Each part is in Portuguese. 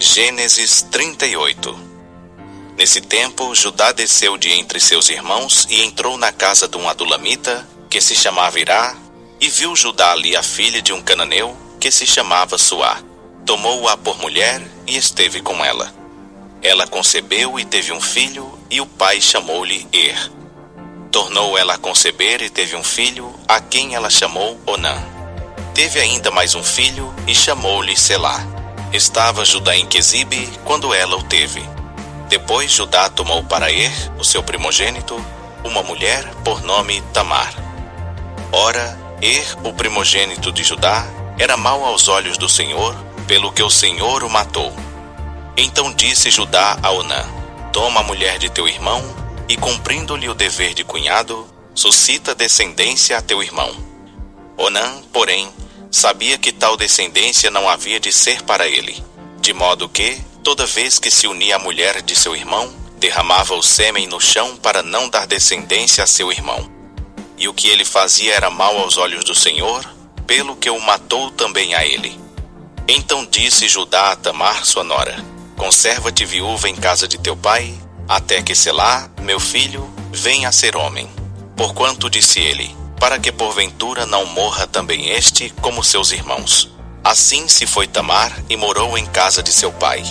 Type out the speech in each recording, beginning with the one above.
Gênesis 38. Nesse tempo, Judá desceu de entre seus irmãos e entrou na casa de um adulamita, que se chamava Irá, e viu Judá ali a filha de um cananeu, que se chamava Suá. Tomou-a por mulher e esteve com ela. Ela concebeu e teve um filho, e o pai chamou-lhe Er. Tornou ela a conceber e teve um filho, a quem ela chamou Onã. Teve ainda mais um filho, e chamou-lhe Selá. Estava Judá em Quezibe, quando ela o teve. Depois Judá tomou para Er, o seu primogênito, uma mulher por nome Tamar. Ora, Er, o primogênito de Judá, era mau aos olhos do Senhor, pelo que o Senhor o matou. Então disse Judá a Onã: Toma a mulher de teu irmão, e cumprindo-lhe o dever de cunhado, suscita descendência a teu irmão. Onã, porém, sabia que tal descendência não havia de ser para ele, de modo que, toda vez que se unia à mulher de seu irmão, derramava o sêmen no chão para não dar descendência a seu irmão. E o que ele fazia era mal aos olhos do Senhor, pelo que o matou também a ele. Então disse Judá a Tamar, sua nora: Conserva-te viúva em casa de teu pai, até que Selá, meu filho, venha a ser homem. Porquanto, disse ele, para que porventura não morra também este como seus irmãos. Assim se foi Tamar e morou em casa de seu pai.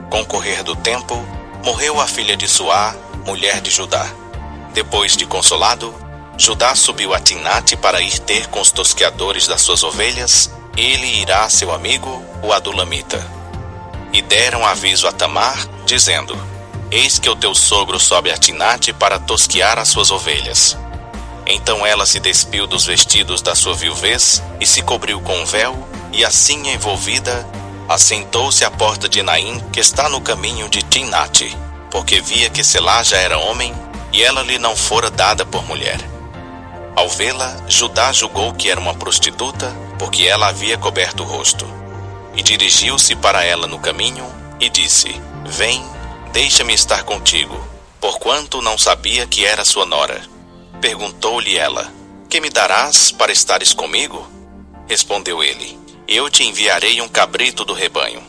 Com o correr do tempo, morreu a filha de Suá, mulher de Judá. Depois de consolado, Judá subiu a Timnate para ir ter com os tosqueadores das suas ovelhas, ele e Irá, seu amigo, o adulamita. E deram aviso a Tamar, dizendo: Eis que o teu sogro sobe a Timnate para tosquear as suas ovelhas. Então ela se despiu dos vestidos da sua viuvez e se cobriu com um véu, e assim envolvida, assentou-se à porta de Naim, que está no caminho de Timnate, porque via que Selá já era homem, e ela lhe não fora dada por mulher. Ao vê-la, Judá julgou que era uma prostituta, porque ela havia coberto o rosto. E dirigiu-se para ela no caminho, e disse: Vem, deixa-me estar contigo, porquanto não sabia que era sua nora. Perguntou-lhe ela: Que me darás para estares comigo? Respondeu ele: Eu te enviarei um cabrito do rebanho.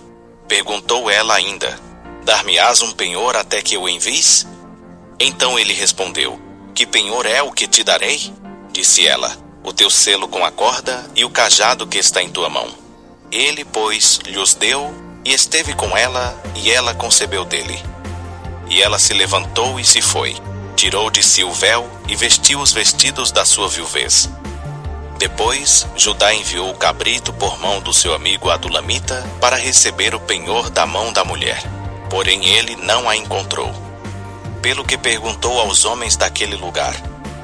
Perguntou ela ainda: Dar-me-ás um penhor até que eu envies? Então ele respondeu: Que penhor é o que te darei? Disse ela: O teu selo com a corda e o cajado que está em tua mão. Ele, pois, lhos deu, e esteve com ela, e ela concebeu dele. E ela se levantou e se foi. Tirou de si o véu e vestiu os vestidos da sua viuvez. Depois, Judá enviou o cabrito por mão do seu amigo adulamita para receber o penhor da mão da mulher. Porém ele não a encontrou. Pelo que perguntou aos homens daquele lugar: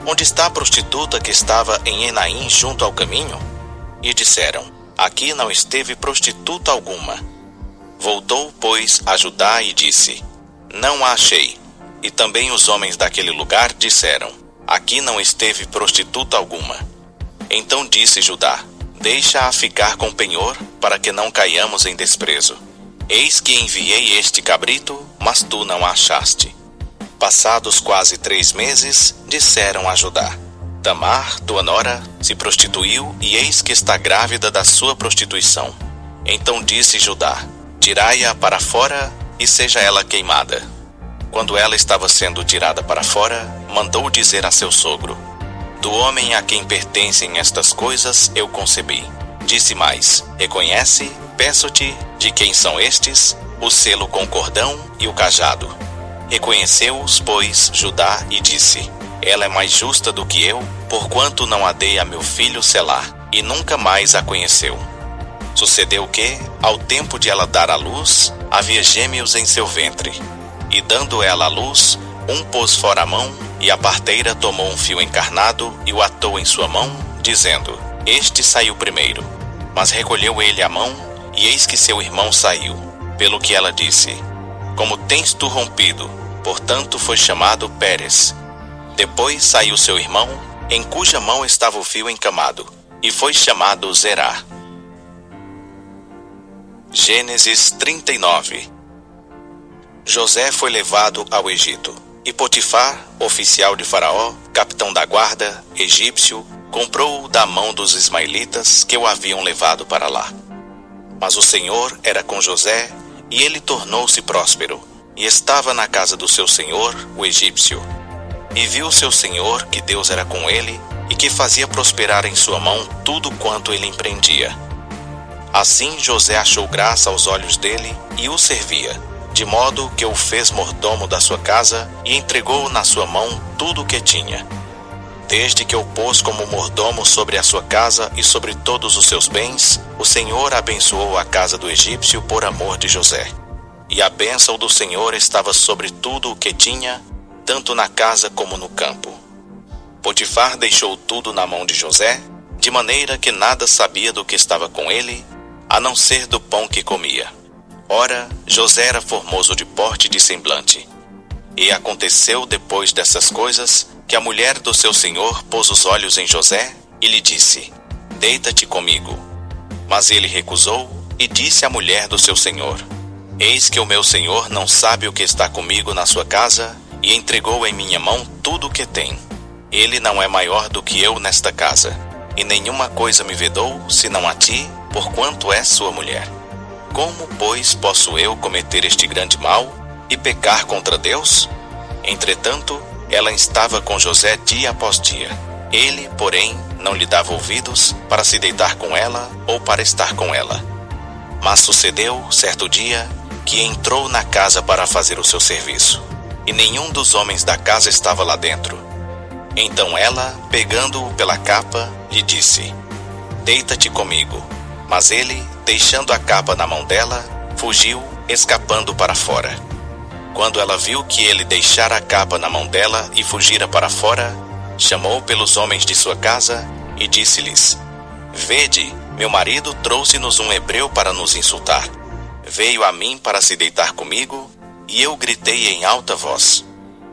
Onde está a prostituta que estava em Enaim junto ao caminho? E disseram: Aqui não esteve prostituta alguma. Voltou, pois, a Judá e disse: Não a achei. E também os homens daquele lugar disseram: Aqui não esteve prostituta alguma. Então disse Judá: Deixa-a ficar com o penhor, para que não caiamos em desprezo. Eis que enviei este cabrito, mas tu não a achaste. Passados quase 3 meses, disseram a Judá: Tamar, tua nora, se prostituiu, e eis que está grávida da sua prostituição. Então disse Judá: Tirai-a para fora, e seja ela queimada. Quando ela estava sendo tirada para fora, mandou dizer a seu sogro: Do homem a quem pertencem estas coisas eu concebi. Disse mais: Reconhece, peço-te, de quem são estes, o selo com cordão e o cajado. Reconheceu-os, pois, Judá, e disse: Ela é mais justa do que eu, porquanto não a dei a meu filho Selá, e nunca mais a conheceu. Sucedeu que, ao tempo de ela dar à luz, havia gêmeos em seu ventre. E dando ela à luz, um pôs fora a mão, e a parteira tomou um fio encarnado e o atou em sua mão, dizendo: Este saiu primeiro. Mas recolheu ele a mão, e eis que seu irmão saiu. Pelo que ela disse: Como tens tu rompido? Portanto foi chamado Pérez. Depois saiu seu irmão, em cuja mão estava o fio encamado, e foi chamado Zerá. Gênesis 39. José foi levado ao Egito, e Potifar, oficial de Faraó, capitão da guarda, egípcio, comprou-o da mão dos ismaelitas que o haviam levado para lá. Mas o Senhor era com José, E ele tornou-se próspero, e estava na casa do seu senhor, o egípcio. E viu seu senhor que Deus era com ele, e que fazia prosperar em sua mão tudo quanto ele empreendia. Assim José achou graça aos olhos dele, e o servia, de modo que o fez mordomo da sua casa, e entregou na sua mão tudo o que tinha. Desde que o pôs como mordomo sobre a sua casa e sobre todos os seus bens, o Senhor abençoou a casa do egípcio por amor de José. E a bênção do Senhor estava sobre tudo o que tinha, tanto na casa como no campo. Potifar deixou tudo na mão de José, de maneira que nada sabia do que estava com ele, a não ser do pão que comia. Ora, José era formoso de porte e de semblante. E aconteceu depois dessas coisas, que a mulher do seu senhor pôs os olhos em José e lhe disse: Deita-te comigo. Mas ele recusou e disse à mulher do seu senhor: Eis que o meu senhor não sabe o que está comigo na sua casa, e entregou em minha mão tudo o que tem. Ele não é maior do que eu nesta casa, e nenhuma coisa me vedou, senão a ti, porquanto és sua mulher. Como, pois, posso eu cometer este grande mal e pecar contra Deus? Entretanto, ela estava com José dia após dia. Ele, porém, não lhe dava ouvidos para se deitar com ela ou para estar com ela. Mas sucedeu, certo dia, que entrou na casa para fazer o seu serviço, e nenhum dos homens da casa estava lá dentro. Então ela, pegando-o pela capa, lhe disse: Deita-te comigo. Mas ele, deixando a capa na mão dela, fugiu, escapando para fora. Quando ela viu que ele deixara a capa na mão dela e fugira para fora, chamou pelos homens de sua casa e disse-lhes: Vede, meu marido trouxe-nos um hebreu para nos insultar. Veio a mim para se deitar comigo, e eu gritei em alta voz.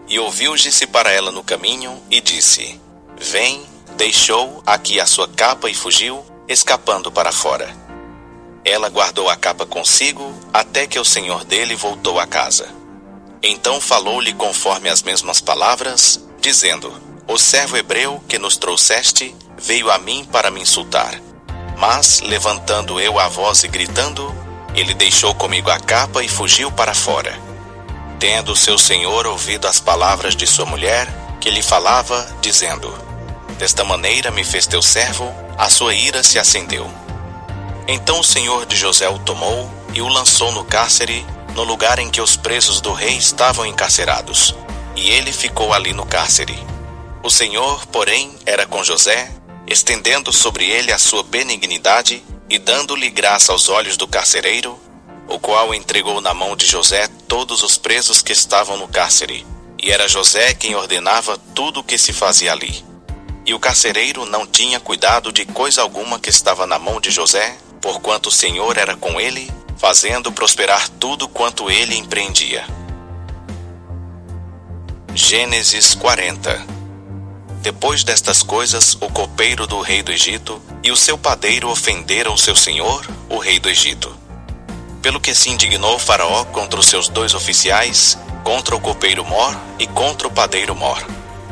E ouviu-se para ela no caminho e disse: Vem, deixou aqui a sua capa e fugiu, escapando para fora. Ela guardou a capa consigo até que o senhor dele voltou à casa. Então falou-lhe conforme as mesmas palavras, dizendo: O servo hebreu que nos trouxeste veio a mim para me insultar. Mas, levantando eu a voz e gritando, ele deixou comigo a capa e fugiu para fora. Tendo seu senhor ouvido as palavras de sua mulher, que lhe falava, dizendo: Desta maneira me fez teu servo, a sua ira se acendeu. Então o senhor de José o tomou e o lançou no cárcere, no lugar em que os presos do rei estavam encarcerados, e ele ficou ali no cárcere. O Senhor, porém, era com José, estendendo sobre ele a sua benignidade e dando-lhe graça aos olhos do carcereiro, o qual entregou na mão de José todos os presos que estavam no cárcere, e era José quem ordenava tudo o que se fazia ali. E o carcereiro não tinha cuidado de coisa alguma que estava na mão de José, porquanto o Senhor era com ele, fazendo prosperar tudo quanto ele empreendia. Gênesis 40. Depois destas coisas, o copeiro do rei do Egito e o seu padeiro ofenderam o seu senhor, o rei do Egito. Pelo que se indignou Faraó contra os seus 2 oficiais, contra o copeiro Mor e contra o padeiro Mor,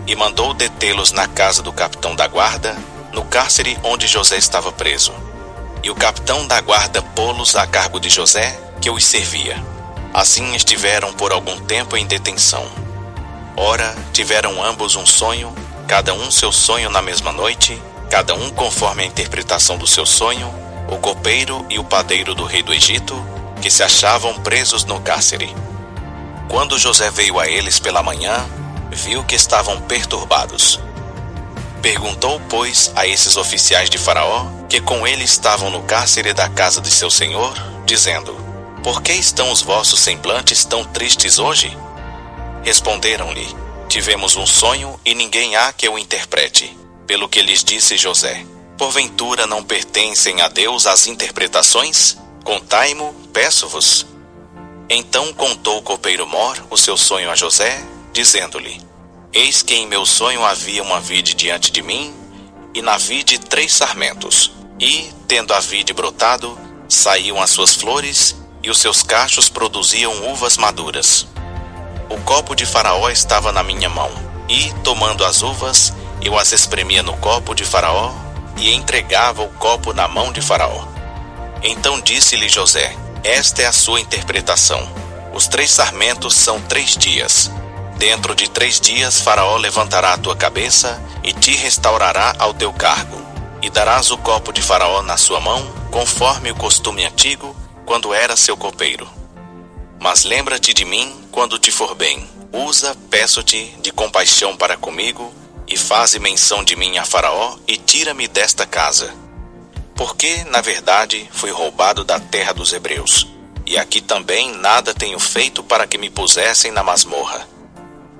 e mandou detê-los na casa do capitão da guarda, no cárcere onde José estava preso. E o capitão da guarda pô-los a cargo de José, que os servia. Assim estiveram por algum tempo em detenção. Ora, tiveram ambos um sonho, cada um seu sonho na mesma noite, cada um conforme a interpretação do seu sonho, o copeiro e o padeiro do rei do Egito, que se achavam presos no cárcere. Quando José veio a eles pela manhã, viu que estavam perturbados. Perguntou, pois, a esses oficiais de Faraó, que com ele estavam no cárcere da casa de seu senhor, dizendo: Por que estão os vossos semblantes tão tristes hoje? Responderam-lhe: Tivemos um sonho e ninguém há que o interprete. Pelo que lhes disse José: Porventura não pertencem a Deus as interpretações? Contai-mo, peço-vos. Então contou o copeiro Mor o seu sonho a José, dizendo-lhe: Eis que em meu sonho havia uma vide diante de mim, e na vide 3 sarmentos, e, tendo a vide brotado, saíam as suas flores, e os seus cachos produziam uvas maduras. O copo de Faraó estava na minha mão, e, tomando as uvas, eu as espremia no copo de Faraó, e entregava o copo na mão de Faraó. Então disse-lhe José: Esta é a sua interpretação. Os 3 sarmentos são 3 dias. Dentro de 3 dias Faraó levantará a tua cabeça e te restaurará ao teu cargo. E darás o copo de Faraó na sua mão, conforme o costume antigo, quando era seu copeiro. Mas lembra-te de mim quando te for bem. Usa, peço-te, de compaixão para comigo, e faze menção de mim a Faraó, e tira-me desta casa. Porque, na verdade, fui roubado da terra dos hebreus, e aqui também nada tenho feito para que me pusessem na masmorra.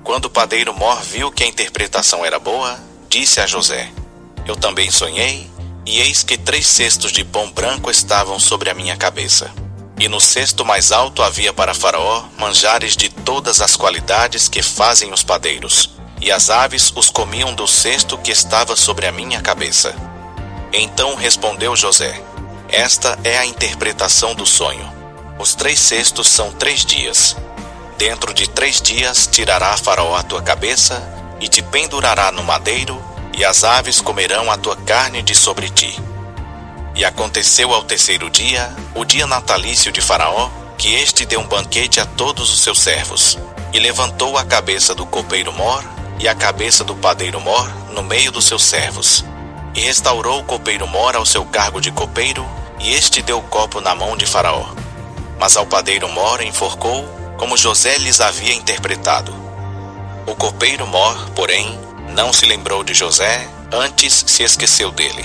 Quando o padeiro Mor viu que a interpretação era boa, disse a José: Eu também sonhei, e eis que 3 cestos de pão branco estavam sobre a minha cabeça. E no cesto mais alto havia para Faraó manjares de todas as qualidades que fazem os padeiros, e as aves os comiam do cesto que estava sobre a minha cabeça. Então respondeu José: Esta é a interpretação do sonho. Os 3 cestos são 3 dias. Dentro de 3 dias tirará Faraó a tua cabeça e te pendurará no madeiro, e as aves comerão a tua carne de sobre ti. E aconteceu ao 3º dia, o dia natalício de Faraó, que este deu um banquete a todos os seus servos, e levantou a cabeça do copeiro Mor e a cabeça do padeiro Mor no meio dos seus servos. E restaurou o copeiro Mor ao seu cargo de copeiro, e este deu o copo na mão de Faraó. Mas ao padeiro Mor enforcou, como José lhes havia interpretado. O copeiro Mor, porém, não se lembrou de José, antes se esqueceu dele.